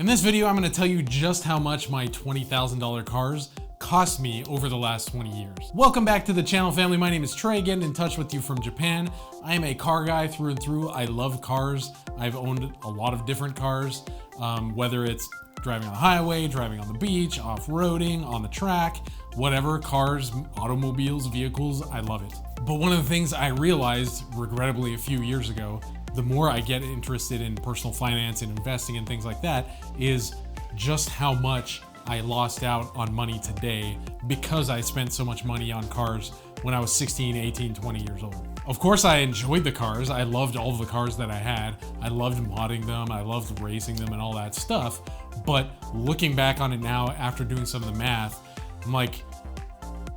In this video, I'm gonna tell you just how much my $20,000 cars cost me over the last 20 years. Welcome back to the channel, family. My name is Trey, getting in touch with you from Japan. I am a car guy through and through. I love cars. I've owned a lot of different cars, whether it's driving on the highway, driving on the beach, off-roading, on the track, whatever, cars, automobiles, vehicles, I love it. But one of the things I realized, regrettably, a few years ago, the more I get interested in personal finance and investing and things like that, is just how much I lost out on money today because I spent so much money on cars when I was 16, 18, 20 years old. Of course, I enjoyed the cars. I loved all of the cars that I had. I loved modding them. I loved racing them and all that stuff. But looking back on it now, after doing some of the math, I'm like,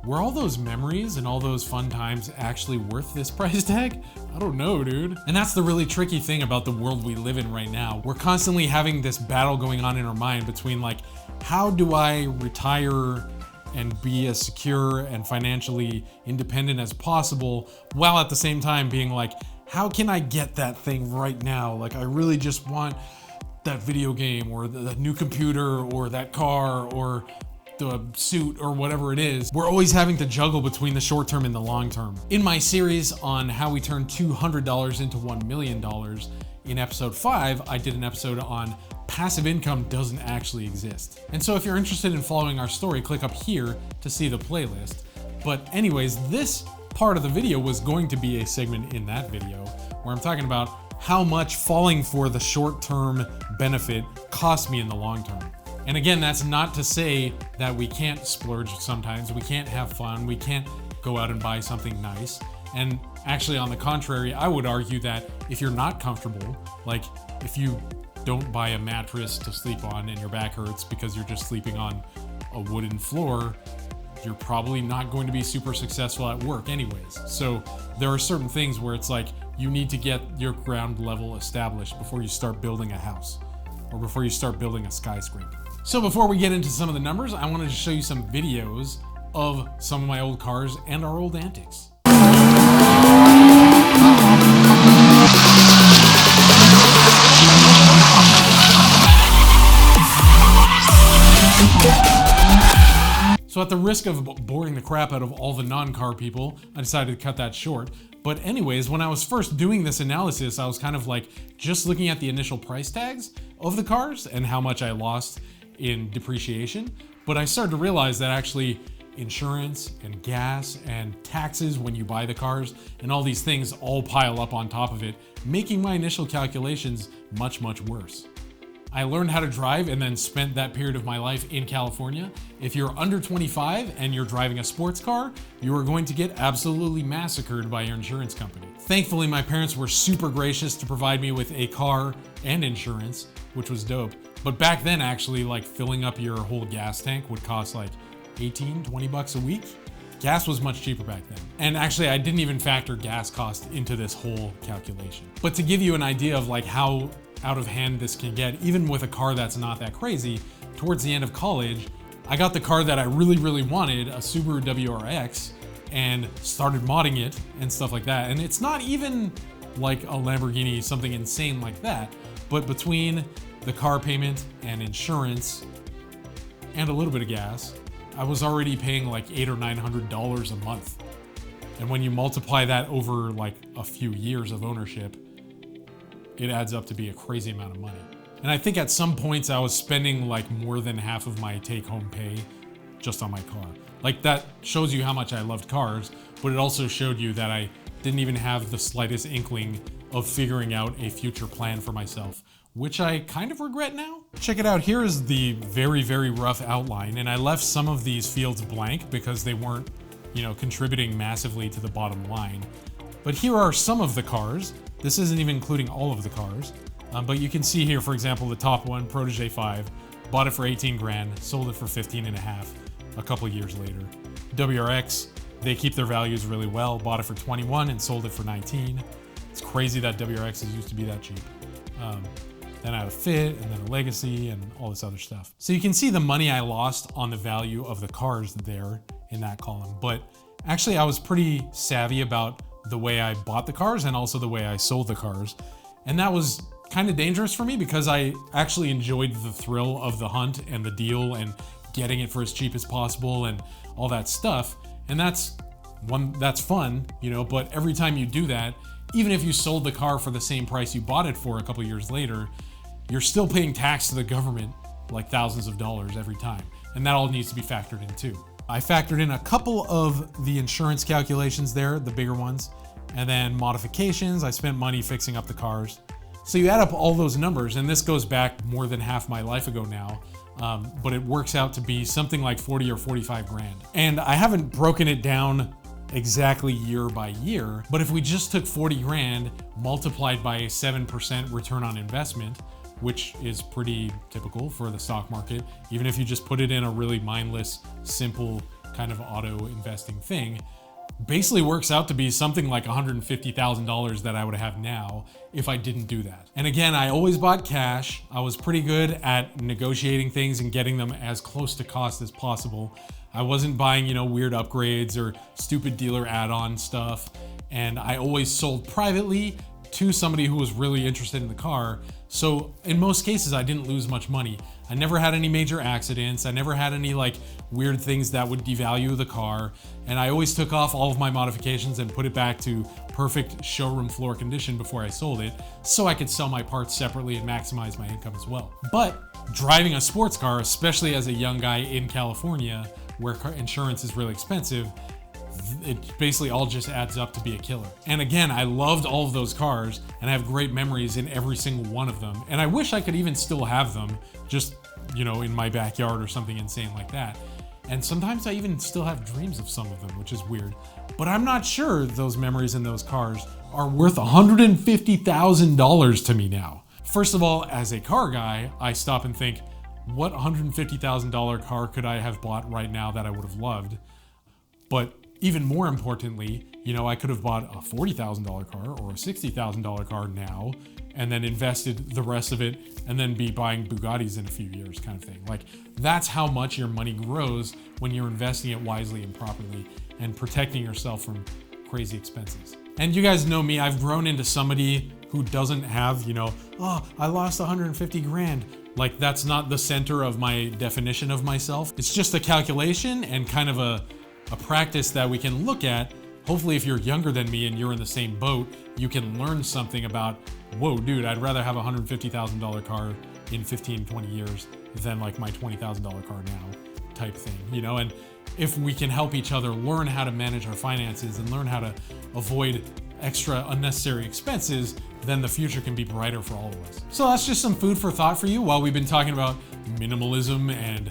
were all those memories and all those fun times actually worth this price tag? I don't know, dude. And that's the really tricky thing about the world we live in right now. We're constantly having this battle going on in our mind between like, how do I retire and be as secure and financially independent as possible, while at the same time being like, how can I get that thing right now? Like, I really just want that video game or the new computer or that car or the suit or whatever it is. We're always having to juggle between the short term and the long term. In my series on how we turn $200 into $1 million, in episode 5, I did an episode on passive income doesn't actually exist. And so if you're interested in following our story, click up here to see the playlist. But anyways, this part of the video was going to be a segment in that video where I'm talking about how much falling for the short-term benefit cost me in the long term. And again, that's not to say that we can't splurge sometimes, we can't have fun, we can't go out and buy something nice. And actually, on the contrary, I would argue that if you're not comfortable, like if you don't buy a mattress to sleep on and your back hurts because you're just sleeping on a wooden floor, you're probably not going to be super successful at work anyways. So there are certain things where it's like you need to get your ground level established before you start building a house or before you start building a skyscraper. So before we get into some of the numbers, I wanted to show you some videos of some of my old cars and our old antics. So at the risk of boring the crap out of all the non-car people, I decided to cut that short. But anyways, when I was first doing this analysis, I was kind of like just looking at the initial price tags of the cars and how much I lost in depreciation. But I started to realize that actually insurance and gas and taxes when you buy the cars and all these things all pile up on top of it, making my initial calculations much, much worse. I learned how to drive and then spent that period of my life in California. If you're under 25 and you're driving a sports car, you are going to get absolutely massacred by your insurance company. Thankfully, my parents were super gracious to provide me with a car and insurance, which was dope. But back then, actually, like filling up your whole gas tank would cost like 18, 20 bucks a week. Gas was much cheaper back then. And actually, I didn't even factor gas cost into this whole calculation. But to give you an idea of like how out of hand this can get, even with a car that's not that crazy, towards the end of college, I got the car that I really, really wanted, a Subaru WRX, and started modding it and stuff like that. And it's not even like a Lamborghini, something insane like that, but between the car payment and insurance and a little bit of gas, I was already paying like $800 or $900 a month. And when you multiply that over like a few years of ownership, it adds up to be a crazy amount of money. And I think at some points I was spending like more than half of my take-home pay just on my car. Like, that shows you how much I loved cars, but it also showed you that I didn't even have the slightest inkling of figuring out a future plan for myself, which I kind of regret now. Check it out, here is the very, very rough outline, and I left some of these fields blank because they weren't, contributing massively to the bottom line. But here are some of the cars. This isn't even including all of the cars, but you can see here, for example, the top one, Protege 5, bought it for 18 grand, sold it for 15 and a half a couple years later. WRX, they keep their values really well, bought it for 21 and sold it for 19. It's crazy that WRXs used to be that cheap. Then I had a Fit, and then a Legacy, and all this other stuff. So you can see the money I lost on the value of the cars there in that column. But actually, I was pretty savvy about the way I bought the cars and also the way I sold the cars. And that was kind of dangerous for me because I actually enjoyed the thrill of the hunt and the deal and getting it for as cheap as possible and all that stuff. And that's fun, you know, but every time you do that, even if you sold the car for the same price you bought it for a couple years later, you're still paying tax to the government like thousands of dollars every time. And that all needs to be factored in too. I factored in a couple of the insurance calculations there, the bigger ones, and then modifications. I spent money fixing up the cars. So you add up all those numbers, and this goes back more than half my life ago now, but it works out to be something like 40 or 45 grand. And I haven't broken it down exactly year by year, but if we just took 40 grand multiplied by a 7% return on investment, which is pretty typical for the stock market, even if you just put it in a really mindless, simple kind of auto investing thing, basically works out to be something like $150,000 that I would have now if I didn't do that. And again, I always bought cash. I was pretty good at negotiating things and getting them as close to cost as possible. I wasn't buying, you know, weird upgrades or stupid dealer add-on stuff. And I always sold privately to somebody who was really interested in the car. So in most cases, I didn't lose much money. I never had any major accidents. I never had any like weird things that would devalue the car. And I always took off all of my modifications and put it back to perfect showroom floor condition before I sold it, so I could sell my parts separately and maximize my income as well. But driving a sports car, especially as a young guy in California, where car insurance is really expensive, it basically all just adds up to be a killer. And again, I loved all of those cars and I have great memories in every single one of them. And I wish I could even still have them just, you know, in my backyard or something insane like that. And sometimes I even still have dreams of some of them, which is weird. But I'm not sure those memories in those cars are worth $150,000 to me now. First of all, as a car guy, I stop and think, what $150,000 car could I have bought right now that I would have loved? But even more importantly, you know, I could have bought a $40,000 car or a $60,000 car now and then invested the rest of it and then be buying Bugattis in a few years kind of thing. Like, that's how much your money grows when you're investing it wisely and properly and protecting yourself from crazy expenses. And you guys know me, I've grown into somebody who doesn't have, you know, oh, I lost 150 grand. Like, that's not the center of my definition of myself. It's just a calculation and kind of a practice that we can look at. Hopefully, if you're younger than me and you're in the same boat, you can learn something about, whoa, dude, I'd rather have a $150,000 car in 15, 20 years than like my $20,000 car now type thing, you know? And if we can help each other learn how to manage our finances and learn how to avoid extra unnecessary expenses, then the future can be brighter for all of us. So that's just some food for thought for you while we've been talking about minimalism and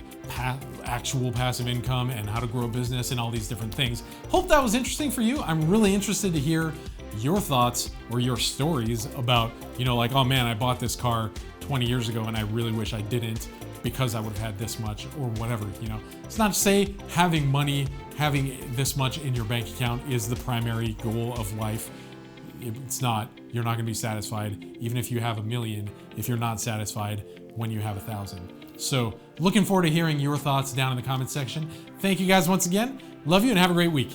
actual passive income and how to grow a business and all these different things. Hope that was interesting for you. I'm really interested to hear your thoughts or your stories about, you know, like, oh man, I bought this car 20 years ago and I really wish I didn't because I would have had this much or whatever, you know. It's not to say having money, having this much in your bank account is the primary goal of life. It's not. You're not gonna be satisfied even if you have $1 million if you're not satisfied when you have 1,000. So looking forward to hearing your thoughts down in the comments section. Thank you guys once again. Love you and have a great week.